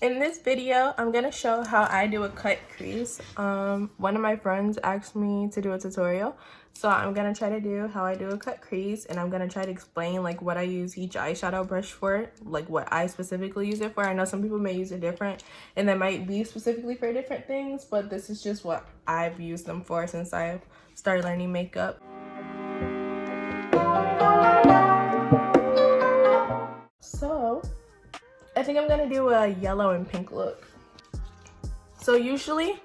In this video, I'm gonna show how I do a cut crease. One of my friends asked me to do a tutorial, so I'm gonna try to do how I do a cut crease, and I'm gonna try to explain like what I use each eyeshadow brush for, like what I specifically use it for. I know some people may use it different, and they might be specifically for different things, but this is just what I've used them for since I started learning makeup. So I think I'm gonna do a yellow and pink look. So usually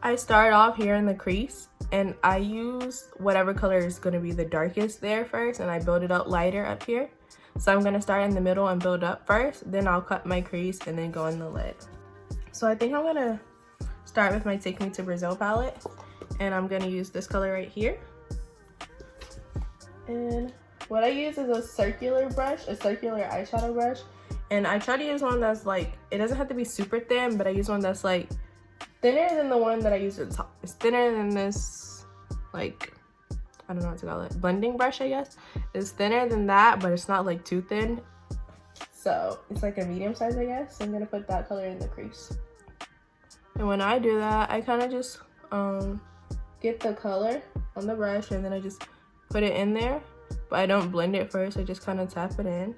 I start off here in the crease and I use whatever color is gonna be the darkest there first, and I build it up lighter up here. So I'm gonna start in the middle and build up first, then I'll cut my crease and then go in the lid. So I think I'm gonna start with my Take Me to Brazil palette, and I'm gonna use this color right here. And what I use is a circular brush, a circular eyeshadow brush. And I try to use one that's like, it doesn't have to be super thin, but I use one that's like thinner than the one that I use at the top. It's thinner than this, like, I don't know what to call it, blending brush, I guess. It's thinner than that, but it's not like too thin. So it's like a medium size, I guess. So I'm gonna put that color in the crease. And when I do that, I kind of just get the color on the brush and then I just put it in there. But I don't blend it first, I just kind of tap it in.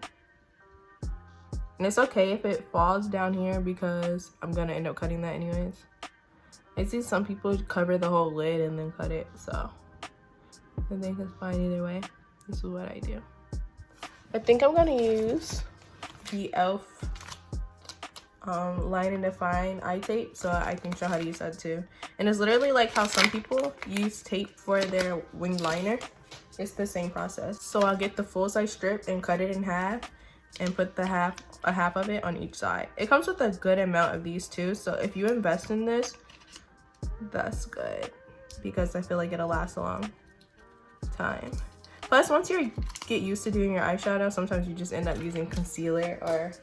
And it's okay if it falls down here because I'm gonna end up cutting that anyways. I see some people cover the whole lid and then cut it, so I think it's fine either way. This is what I do. I think I'm gonna use the e.l.f. Line and Define eye tape, so I can show how to use that too. And it's literally like how some people use tape for their winged liner. It's the same process. So I'll get the full size strip and cut it in half and put a half of it on each side. It comes with a good amount of these too, so if you invest in this, that's good because I feel like it'll last a long time. Plus, once you get used to doing your eyeshadow, sometimes you just end up using concealer or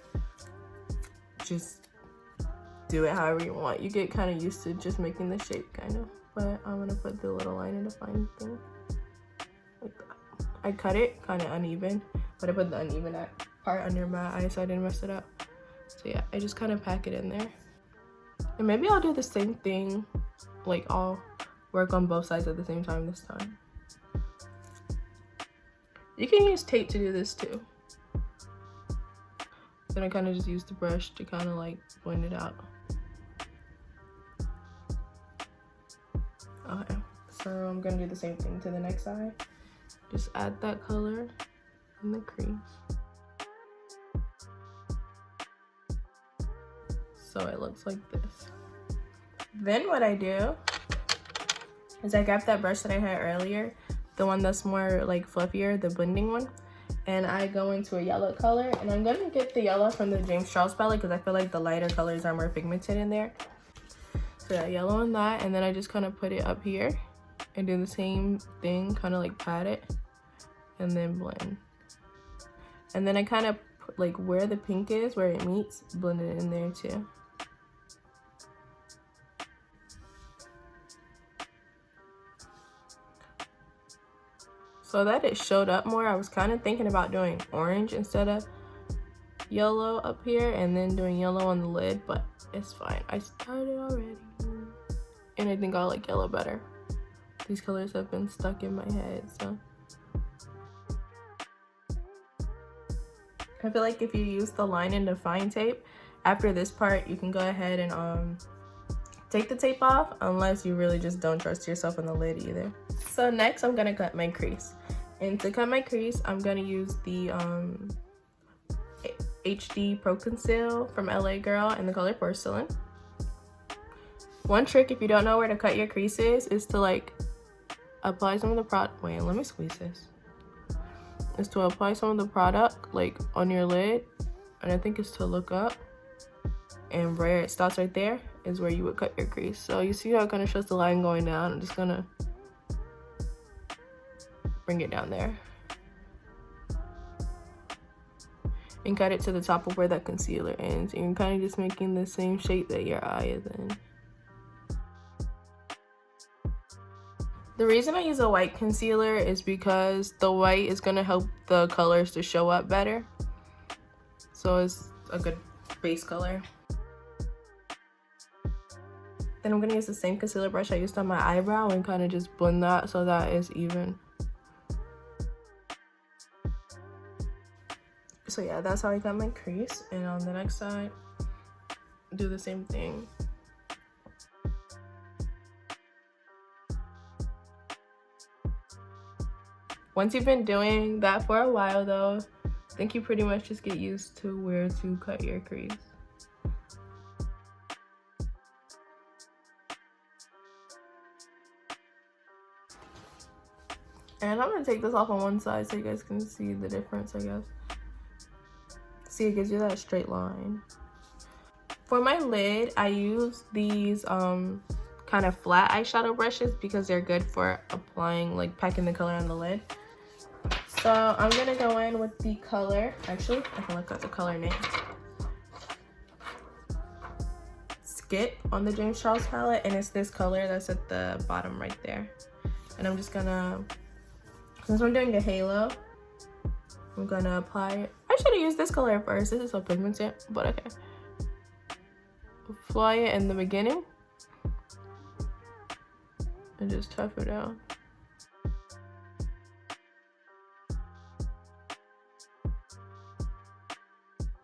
just do it however you want. You get kind of used to just making the shape kind of. But I'm gonna put the little line and define thing like that. I cut it kind of uneven, but I put the uneven part under my eye so I didn't mess it up. So yeah, I just kind of pack it in there. And maybe I'll do the same thing, like I'll work on both sides at the same time this time. You can use tape to do this too. Then I kind of just use the brush to kind of like blend it out. Okay, so I'm gonna do the same thing to the next side. Just add that color in the crease. So it looks like this. Then what I do is I grab that brush that I had earlier, the one that's more like fluffier, the blending one, and I go into a yellow color, and I'm gonna get the yellow from the James Charles palette because I feel like the lighter colors are more pigmented in there. So yeah, yellow on that, and then I just kind of put it up here and do the same thing, kind of like pat it and then blend. And then I kind of like where the pink is, where it meets, blend it in there too. So that it showed up more, I was kind of thinking about doing orange instead of yellow up here and then doing yellow on the lid, but it's fine. I started already. And I think I like yellow better. These colors have been stuck in my head, so. I feel like if you use the Line and Define tape, after this part, you can go ahead and take the tape off, unless you really just don't trust yourself in the lid either. So next, I'm gonna cut my crease. And to cut my crease, I'm gonna use the HD Pro Conceal from LA Girl in the color Porcelain. One trick if you don't know where to cut your creases is to like apply some of the product. Wait, let me squeeze this. Is to apply some of the product like on your lid, and I think it's to look up, and where it stops right there is where you would cut your crease. So you see how it kind of shows the line going down. I'm just gonna bring it down there and cut it to the top of where that concealer ends. And you're kind of just making the same shape that your eye is in. The reason I use a white concealer is because the white is going to help the colors to show up better. So it's a good base color. Then I'm gonna use the same concealer brush I used on my eyebrow and kind of just blend that so that it's even. So yeah, that's how I got my crease. And on the next side, do the same thing. Once you've been doing that for a while though, I think you pretty much just get used to where to cut your crease. And I'm gonna take this off on one side so you guys can see the difference, I guess. See, it gives you that straight line. For my lid, I use these kind of flat eyeshadow brushes because they're good for applying, like packing the color on the lid. So I'm gonna go in with the color. Actually, I can look at the color name. Skip on the James Charles palette, and it's this color that's at the bottom right there. And I'm just gonna, since I'm doing a halo, I'm gonna apply it. I should have used this color first. This is so pigmented, but okay. Apply it in the beginning and just tough it out.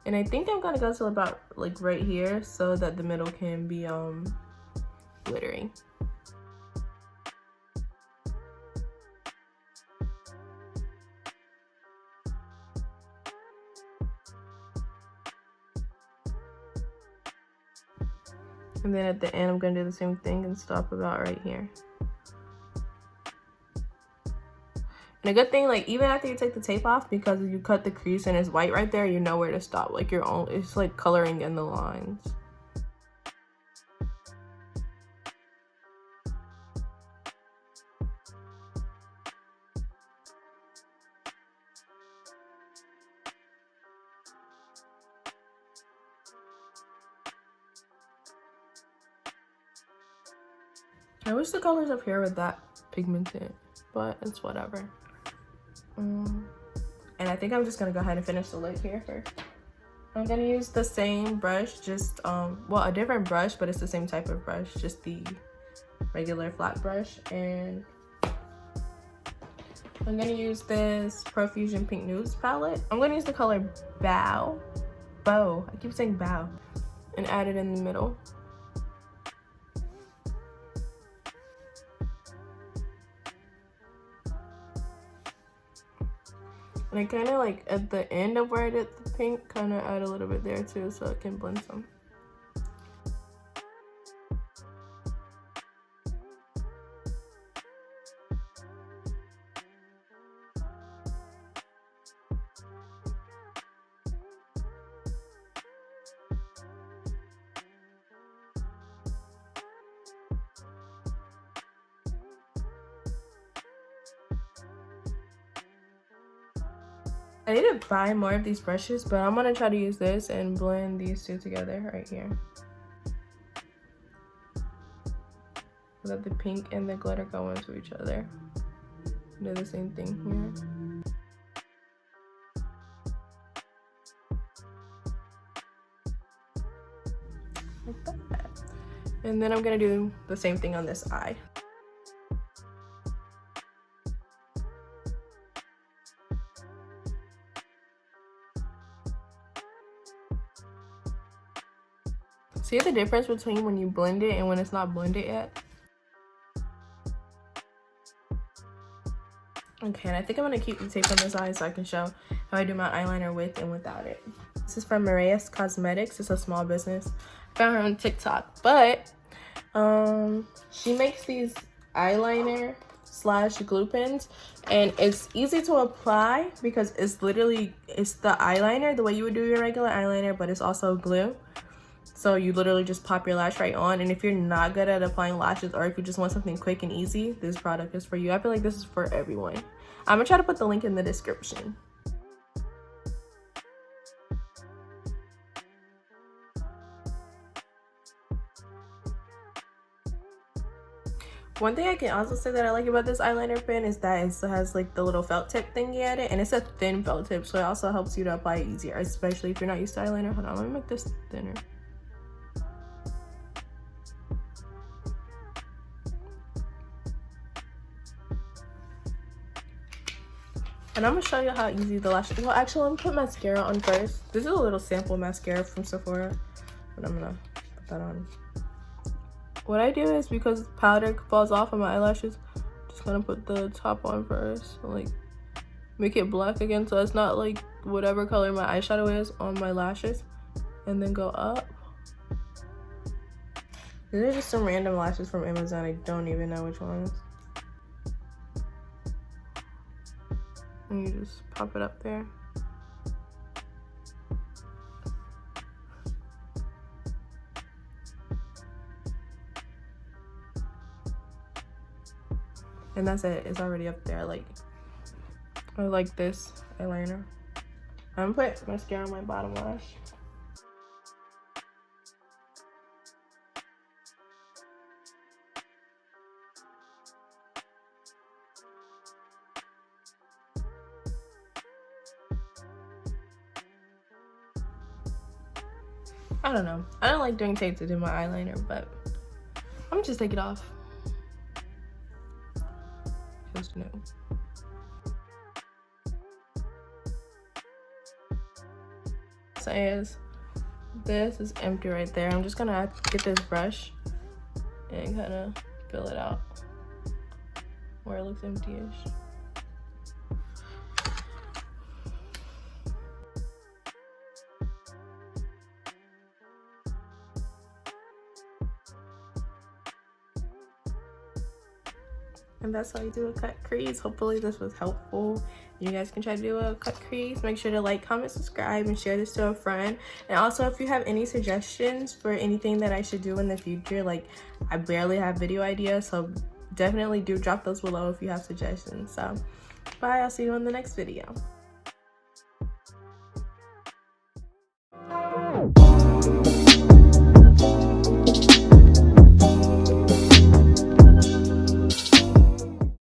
And I think I'm gonna go to about like right here so that the middle can be glittery. And then at the end, I'm gonna do the same thing and stop about right here. And a good thing, like even after you take the tape off, because you cut the crease and it's white right there, you know where to stop. Like your own, it's like coloring in the lines. I wish the colors up here were that pigmented, but it's whatever. And I think I'm just gonna go ahead and finish the lid here first. I'm gonna use the same brush, just well, a different brush, but it's the same type of brush, just the regular flat brush. And I'm gonna use this Profusion Pink Nudes palette. I'm gonna use the color Bow. I keep saying Bow. And add it in the middle. And I kind of like at the end of where I did the pink, kind of add a little bit there too so it can blend some. I need to buy more of these brushes, but I'm gonna try to use this and blend these two together right here. So that the pink and the glitter go into each other. Do the same thing here. Like that. And then I'm gonna do the same thing on this eye. See the difference between when you blend it and when it's not blended yet? Okay, and I think I'm gonna keep the tape on this eye so I can show how I do my eyeliner with and without it. This is from Mireya's Cosmetics. It's a small business. I found her on TikTok, but she makes these eyeliner / glue pens, and it's easy to apply because it's literally, it's the eyeliner the way you would do your regular eyeliner, but it's also glue. So you literally just pop your lash right on. And if you're not good at applying lashes, or if you just want something quick and easy, this product is for you. I feel like this is for everyone. I'm gonna try to put the link in the description. One thing I can also say that I like about this eyeliner pen is that it has like the little felt tip thingy at it, and it's a thin felt tip, so it also helps you to apply it easier, especially if you're not used to eyeliner. Hold on, let me make this thinner. And I'm gonna show you how easy the lash. Well, actually, let me put mascara on first. This is a little sample mascara from Sephora, but I'm gonna put that on. What I do is, because powder falls off of my eyelashes, just gonna put the top on first, like make it black again, so it's not like whatever color my eyeshadow is on my lashes, and then go up. These are just some random lashes from Amazon. I don't even know which ones. And you just pop it up there. And that's it. It's already up there. I like this eyeliner. I'm gonna put mascara on my bottom lash. I don't know. I don't like doing tape to do my eyeliner, but I'm gonna just take it off. Just new. So this is empty right there. I'm just gonna get this brush and kind of fill it out where it looks empty-ish. And that's how you do a cut crease. Hopefully this was helpful. You guys can try to do a cut crease. Make sure to like, comment, subscribe, and share this to a friend. And also, if you have any suggestions for anything that I should do in the future, like I barely have video ideas, so definitely do drop those below if you have suggestions. So bye, I'll see you in the next video.